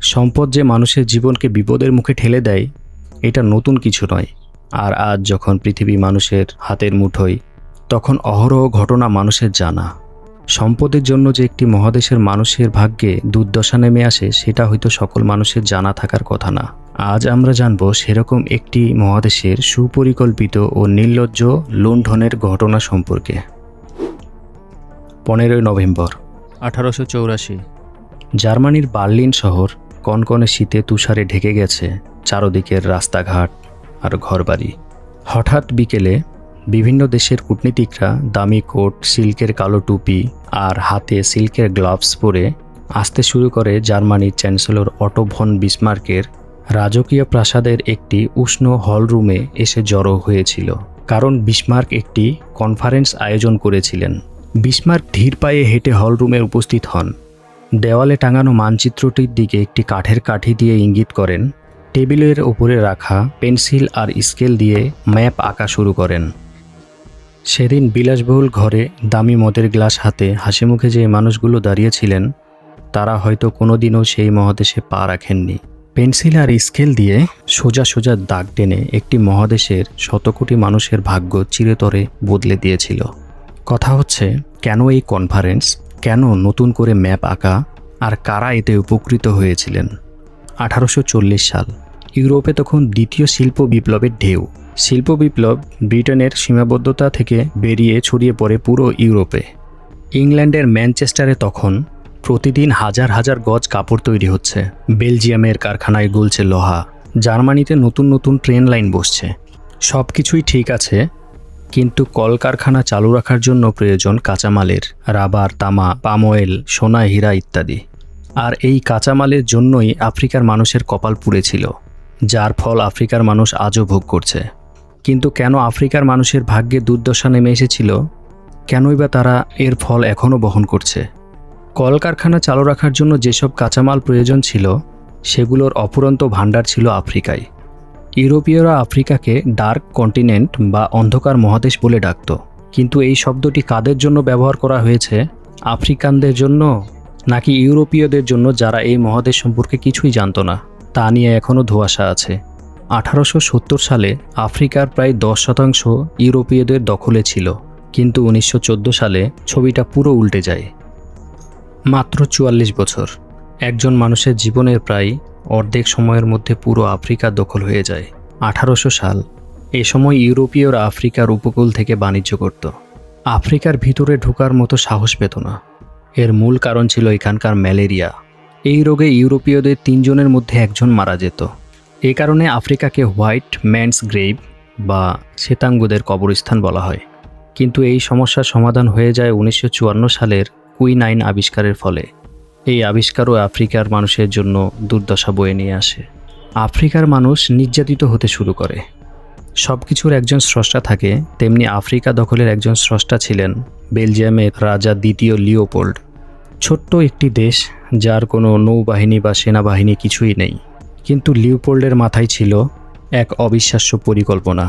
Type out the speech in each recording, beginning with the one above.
সম্পদ যে মানুষের জীবনকে বিপদের মুখে ঠেলে দেয়, এটা নতুন কিছু নয়। আর আজ যখন পৃথিবী মানুষের হাতের মুঠোয়, তখন অহরহ ঘটনা মানুষের জানা। সম্পদের জন্য যে একটি মহাদেশের মানুষের ভাগ্যে দুর্দশা নেমে আসে, সেটা হয়তো সকল মানুষের জানা থাকার কথা না। আজ আমরা জানব সেরকম একটি মহাদেশের সুপরিকল্পিত ও নির্লজ্জ লুণ্ঠনের ঘটনা সম্পর্কে। 15 নভেম্বর 1884। জার্মানির বার্লিন শহর কনকনে শীতে তুষারে ঢেকে গেছে চারদিকের রাস্তাঘাট আর ঘরবাড়ি। হঠাৎ বিকেলে বিভিন্ন দেশের কূটনীতিকরা দামি কোট, সিল্কের কালো টুপি আর হাতে সিল্কের গ্লাভস পরে আসতে শুরু করে জার্মানির চ্যান্সেলর অটো ভন বিসমার্কের রাজকীয় প্রাসাদের একটি উষ্ণ হলরুমে এসে জড়ো হয়েছিল। কারণ বিসমার্ক একটি কনফারেন্স আয়োজন করেছিলেন। বিসমার্ক ধীর পায়ে হেঁটে হলরুমে উপস্থিত হন। দেওয়ালে টাঙানো মানচিত্রটির দিকে একটি কাঠের কাঠি দিয়ে ইঙ্গিত করেন। টেবিলের উপরে রাখা পেন্সিল আর স্কেল দিয়ে ম্যাপ আঁকা শুরু করেন। সেদিন বিলাসবহুল ঘরে দামি মদের গ্লাস হাতে হাসিমুখে যে মানুষগুলো দাঁড়িয়েছিলেন, তারা হয়তো কোনোদিনও সেই মহাদেশে পা রাখেননি। পেন্সিল আর স্কেল দিয়ে সোজা সোজা দাগ টেনে একটি মহাদেশের শতকোটি মানুষের ভাগ্য চিরতরে বদলে দিয়েছিল। কথা হচ্ছে, কেন এই কনফারেন্স, কেন নতুন করে ম্যাপ আঁকা, আর কারা এতে উপকৃত হয়েছিলেন? 1840 সাল। ইউরোপে তখন দ্বিতীয় শিল্প বিপ্লবের ঢেউ। শিল্প বিপ্লব ব্রিটেনের সীমাবদ্ধতা থেকে বেরিয়ে ছড়িয়ে পড়ে পুরো ইউরোপে। ইংল্যান্ডের ম্যানচেস্টারে তখন প্রতিদিন হাজার হাজার গজ কাপড় তৈরি হচ্ছে। বেলজিয়ামের কারখানায় গলছে লোহা। জার্মানিতে নতুন নতুন ট্রেন লাইন বসছে। সব কিছুই ঠিক আছে, কিন্তু কলকারখানা চালু রাখার জন্য প্রয়োজন কাঁচামালের, রাবার, তামা, পাম অয়েল, সোনা, হীরা ইত্যাদি। আর এই কাঁচামালের জন্যই আফ্রিকার মানুষের কপাল পুড়েছিল, যার ফল আফ্রিকার মানুষ আজও ভোগ করছে। কিন্তু কেন আফ্রিকার মানুষের ভাগ্যে দুর্দশা নেমে এসেছিল? কেনই বা তারা এর ফল এখনও বহন করছে? কলকারখানা চালু রাখার জন্য যেসব কাঁচামাল প্রয়োজন ছিল, সেগুলোর অফুরন্ত ভাণ্ডার ছিল আফ্রিকায়। ইউরোপীয়রা আফ্রিকাকে ডার্ক কন্টিনেন্ট বা অন্ধকার মহাদেশ বলে ডাকত। কিন্তু এই শব্দটি কাদের জন্য ব্যবহার করা হয়েছে? আফ্রিকানদের জন্য নাকি ইউরোপীয়দের জন্য, যারা এই মহাদেশ সম্পর্কে কিছুই জানত না? তা নিয়ে এখনও ধোঁয়াশা আছে। 1870 সালে আফ্রিকার প্রায় 10% ইউরোপীয়দের দখলে ছিল, কিন্তু 1914 সালে ছবিটা পুরো উল্টে যায়। মাত্র 44 বছর, একজন মানুষের জীবনের প্রায় অর্ধেক সময়ের মধ্যে পুরো আফ্রিকা দখল হয়ে যায়। 1800 সাল। এ সময় ইউরোপীয়রা আফ্রিকার উপকূল থেকে বাণিজ্য করত। আফ্রিকার ভিতরে ঢোকার মতো সাহস পেত না। এর মূল কারণ ছিল এখানকার ম্যালেরিয়া। এই রোগে ইউরোপীয়দের 3 জনের মধ্যে একজন মারা যেত। এ কারণে আফ্রিকাকে হোয়াইট ম্যানস গ্রেভ বা শ্বেতাঙ্গদের কবরস্থান বলা হয়। কিন্তু এই সমস্যার সমাধান হয়ে যায় 1954 সালের কুইনাইন আবিষ্কারের ফলে। এই আবিষ্কারও আফ্রিকার মানুষের জন্য দুর্দশা বয়ে নিয়ে আসে। আফ্রিকার মানুষ নির্যাতিত হতে শুরু করে। সব কিছুর একজন স্রষ্টা থাকে, তেমনি আফ্রিকা দখলের একজন স্রষ্টা ছিলেন বেলজিয়ামের রাজা দ্বিতীয় লিওপোল্ড। ছোট্ট একটি দেশ, যার কোনো নৌবাহিনী বা সেনাবাহিনী কিছুই নেই। কিন্তু লিওপোল্ডের মাথায় ছিল এক অবিশ্বাস্য পরিকল্পনা।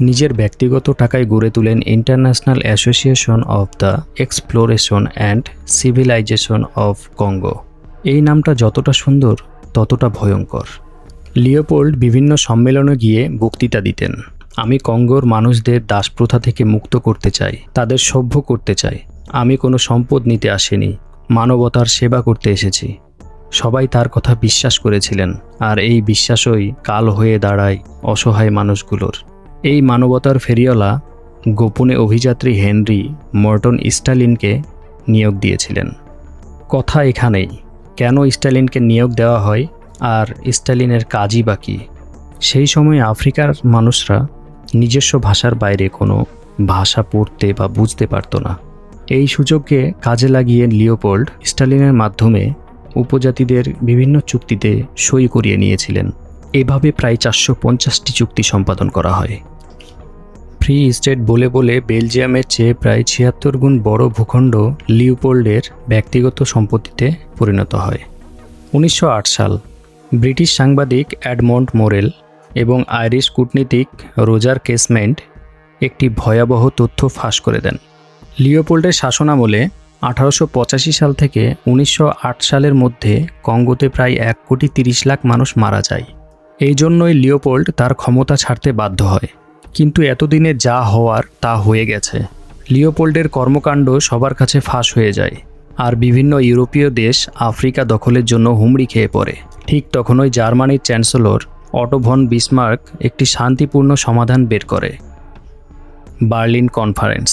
নিজের ব্যক্তিগত টাকায় গড়ে তোলেন international association of the exploration and civilisation of Congo. এই নামটা যতটা সুন্দর, ততটা ভয়ঙ্কর। লিওপোল্ড বিভিন্ন সম্মেলনে গিয়ে বক্তৃতা দিতেন। আমি কঙ্গোর মানুষদের দাসপ্রথা থেকে মুক্ত করতে চাই, তাদের সভ্য করতে চাই। আমি কোনো সম্পদ নিতে আসিনি, মানবতার সেবা করতে এসেছি। সবাই তার কথা বিশ্বাস করেছিলেন, আর এই বিশ্বাসই কাল হয়ে দাঁড়ায় অসহায় মানুষগুলোর। এই মানবতার ফেরিওয়ালা গোপনে অভিযাত্রী হেনরি মর্টন স্টালিনকে নিয়োগ দিয়েছিলেন। কথা এখানেই, কেন স্টালিনকে নিয়োগ দেওয়া হয় আর স্টালিনের কাজই বা কী? সেই সময় আফ্রিকার মানুষরা নিজস্ব ভাষার বাইরে কোনো ভাষা পড়তে বা বুঝতে পারত না। এই সুযোগকে কাজে লাগিয়ে লিওপোল্ড স্টালিনের মাধ্যমে উপজাতিদের বিভিন্ন চুক্তিতে সই করিয়ে নিয়েছিলেন। এভাবে প্রায় 450টি চুক্তি সম্পাদন করা হয়। ফ্রি স্টেট বলে বলে বেলজিয়ামের চেয়ে প্রায় 76 গুণ বড় ভূখণ্ড লিওপোল্ডের ব্যক্তিগত সম্পত্তিতে পরিণত হয়। 1908 সাল। ব্রিটিশ সাংবাদিক এডমন্ড মোরেল এবং আইরিশ কূটনীতিক রোজার কেসমেন্ট একটি ভয়াবহ তথ্য ফাঁস করে দেন। লিওপোল্ডের শাসনামলে 1885 সাল থেকে 1908 সালের মধ্যে কঙ্গোতে প্রায় 1,30,00,000 মানুষ মারা যায়। এই জন্যই লিওপোল্ড তার ক্ষমতা ছাড়তে বাধ্য হয়। কিন্তু এতদিনে যা হওয়ার তা হয়ে গেছে। লিওপোল্ডের কর্মকাণ্ড সবার কাছে ফাঁস হয়ে যায়, আর বিভিন্ন ইউরোপীয় দেশ আফ্রিকা দখলের জন্য হুমড়ি খেয়ে পড়ে। ঠিক তখনই জার্মানির চ্যান্সেলর অটো ভন বিসমার্ক একটি শান্তিপূর্ণ সমাধান বের করে, বার্লিন কনফারেন্স।